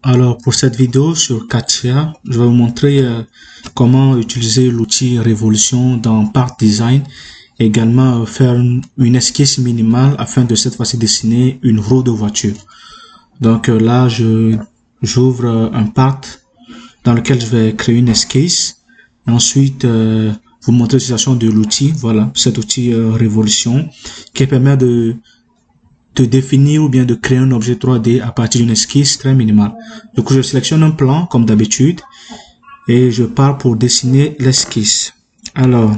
Alors pour cette vidéo sur Katia, je vais vous montrer comment utiliser l'outil Révolution dans Part Design et également faire une esquisse minimale afin de cette fois-ci dessiner une roue de voiture. Donc là, j'ouvre un part dans lequel je vais créer une esquisse. Et ensuite, vous montrer l'utilisation de l'outil, voilà, cet outil Révolution qui permet de définir ou bien de créer un objet 3D à partir d'une esquisse très minimale. Du coup, je sélectionne un plan comme d'habitude et je pars pour dessiner l'esquisse. Alors,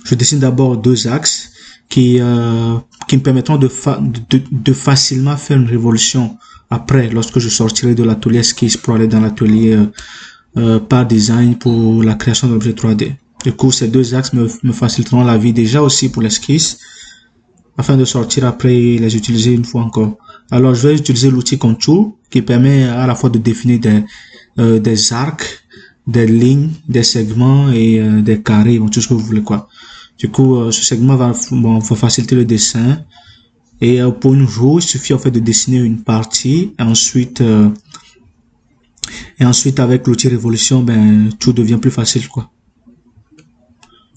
je dessine d'abord deux axes qui me permettront de facilement faire une révolution après, lorsque je sortirai de l'atelier esquisse pour aller dans l'atelier Part Design pour la création d'objets 3D. Du coup, ces deux axes me faciliteront la vie déjà aussi pour l'esquisse, afin de sortir après et les utiliser une fois encore. Alors, je vais utiliser l'outil Contour qui permet à la fois de définir des arcs, des lignes, des segments et des carrés, tout ce que vous voulez quoi. Du coup, ce segment va faciliter le dessin. Et pour une roue, il suffit en fait de dessiner une partie. Et ensuite avec l'outil Révolution, tout devient plus facile quoi.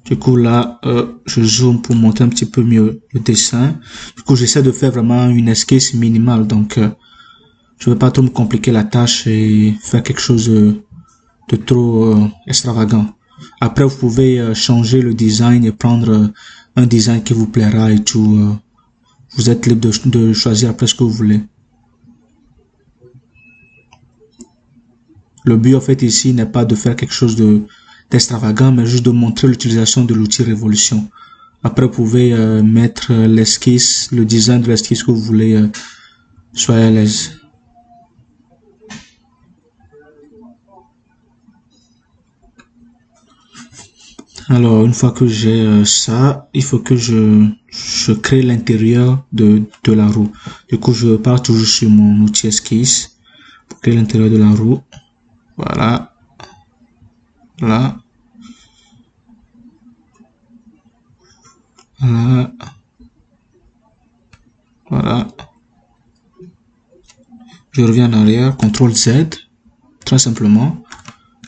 Du coup, là, je zoome pour montrer un petit peu mieux le dessin. Du coup, j'essaie de faire vraiment une esquisse minimale. Donc, je ne vais pas trop me compliquer la tâche et faire quelque chose de trop extravagant. Après, vous pouvez changer le design et prendre un design qui vous plaira et tout. Vous êtes libre de choisir après ce que vous voulez. Le but, en fait, ici, n'est pas de faire quelque chose d'extravagant, mais juste de montrer l'utilisation de l'outil Révolution. Après, vous pouvez mettre l'esquisse, le design de l'esquisse que vous voulez, soyez à l'aise. Alors, une fois que j'ai ça, il faut que je crée l'intérieur de la roue. Du coup, je pars toujours sur mon outil esquisse pour créer l'intérieur de la roue. Voilà. Là. Voilà. Voilà. Je reviens en arrière, CTRL Z, très simplement.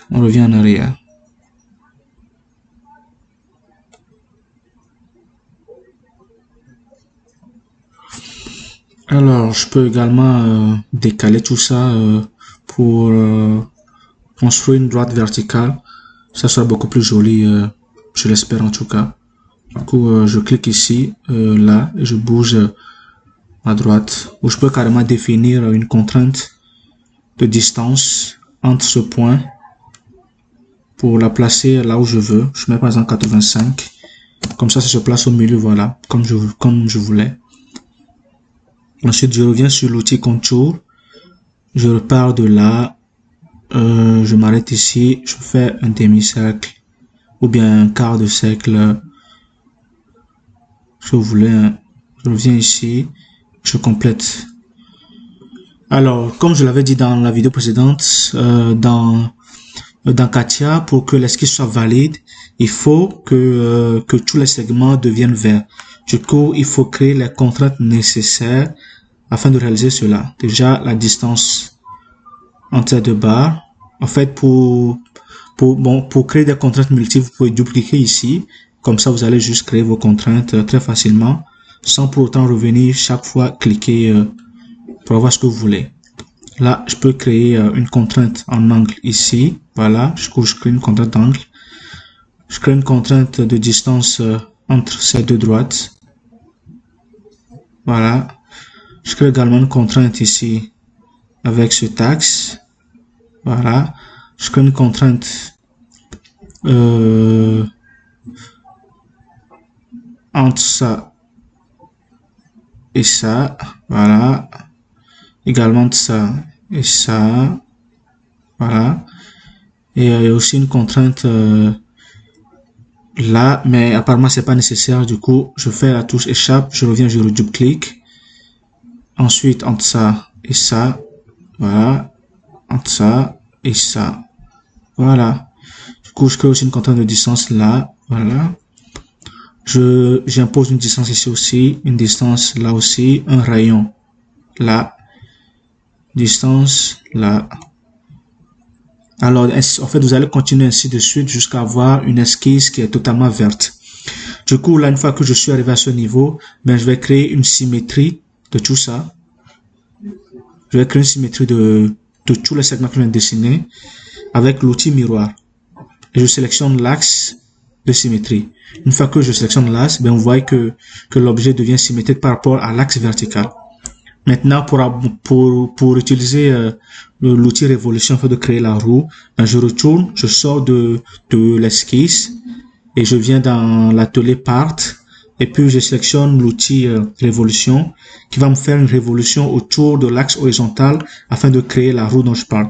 On revient en arrière. Alors, je peux également décaler tout ça pour construire une droite verticale. Ça sera beaucoup plus joli, je l'espère en tout cas. Du coup, je clique ici, là, et je bouge à droite, où je peux carrément définir une contrainte de distance entre ce point pour la placer là où je veux. Je mets par exemple 85. Comme ça se place au milieu, voilà, comme je voulais. Ensuite, je reviens sur l'outil Contour. Je repars de là. Je m'arrête ici. Je fais un demi-cercle ou bien un quart de cercle. Si vous voulez, je reviens ici. Je complète. Alors, comme je l'avais dit dans la vidéo précédente, dans Katia, pour que l'esquisse soit valide, il faut que tous les segments deviennent verts. Du coup, il faut créer les contraintes nécessaires afin de réaliser cela. Déjà, la distance entre ces deux barres. En fait, pour créer des contraintes multiples, vous pouvez dupliquer ici. Comme ça, vous allez juste créer vos contraintes très facilement, sans pour autant revenir chaque fois cliquer pour avoir ce que vous voulez. Là, je peux créer une contrainte en angle ici. Voilà, je crée une contrainte d'angle. Je crée une contrainte de distance entre ces deux droites. Voilà. Je crée également une contrainte ici avec cet axe. Voilà. Je crée une contrainte entre ça et ça. Voilà. Également de ça et ça. Voilà. Et il y a aussi une contrainte là, mais apparemment c'est pas nécessaire. Du coup, je fais la touche échappe, je reviens, je redouble-clique. Ensuite, entre ça et ça, voilà, entre ça et ça, voilà. Du coup, je crée aussi une contrainte de distance là, voilà. J'impose une distance ici aussi, une distance là aussi, un rayon là. distance là. Alors, en fait, vous allez continuer ainsi de suite jusqu'à avoir une esquisse qui est totalement verte. Du coup, là, une fois que je suis arrivé à ce niveau, ben, je vais créer une symétrie de tout ça. Je vais créer une symétrie de tous les segments que je viens de dessiner avec l'outil miroir. Et je sélectionne l'axe de symétrie. Une fois que je sélectionne l'axe, ben, on voit que l'objet devient symétrique par rapport à l'axe vertical. Maintenant, pour utiliser l'outil révolution afin de créer la roue, ben, je retourne, je sors de l'esquisse et je viens dans l'atelier part et puis je sélectionne l'outil révolution qui va me faire une révolution autour de l'axe horizontal afin de créer la roue dont je parle.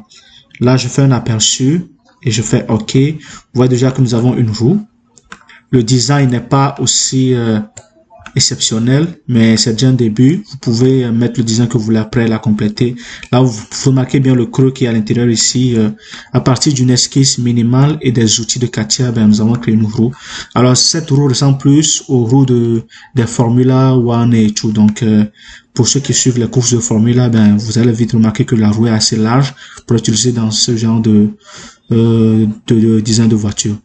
Là, je fais un aperçu et je fais OK. Vous voyez déjà que nous avons une roue. Le design n'est pas aussi exceptionnel, mais c'est déjà un début. Vous pouvez mettre le design que vous voulez après la compléter. Là, vous remarquez bien le creux qui est à l'intérieur ici. À partir d'une esquisse minimale et des outils de CATIA, ben, nous avons créé une roue. Alors, cette roue ressemble plus aux roues des Formula One et tout. Donc, pour ceux qui suivent les courses de Formula, ben, vous allez vite remarquer que la roue est assez large pour utiliser dans ce genre de design de voiture.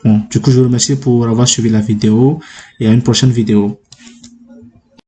Bon, du coup, je vous remercie pour avoir suivi la vidéo et à une prochaine vidéo.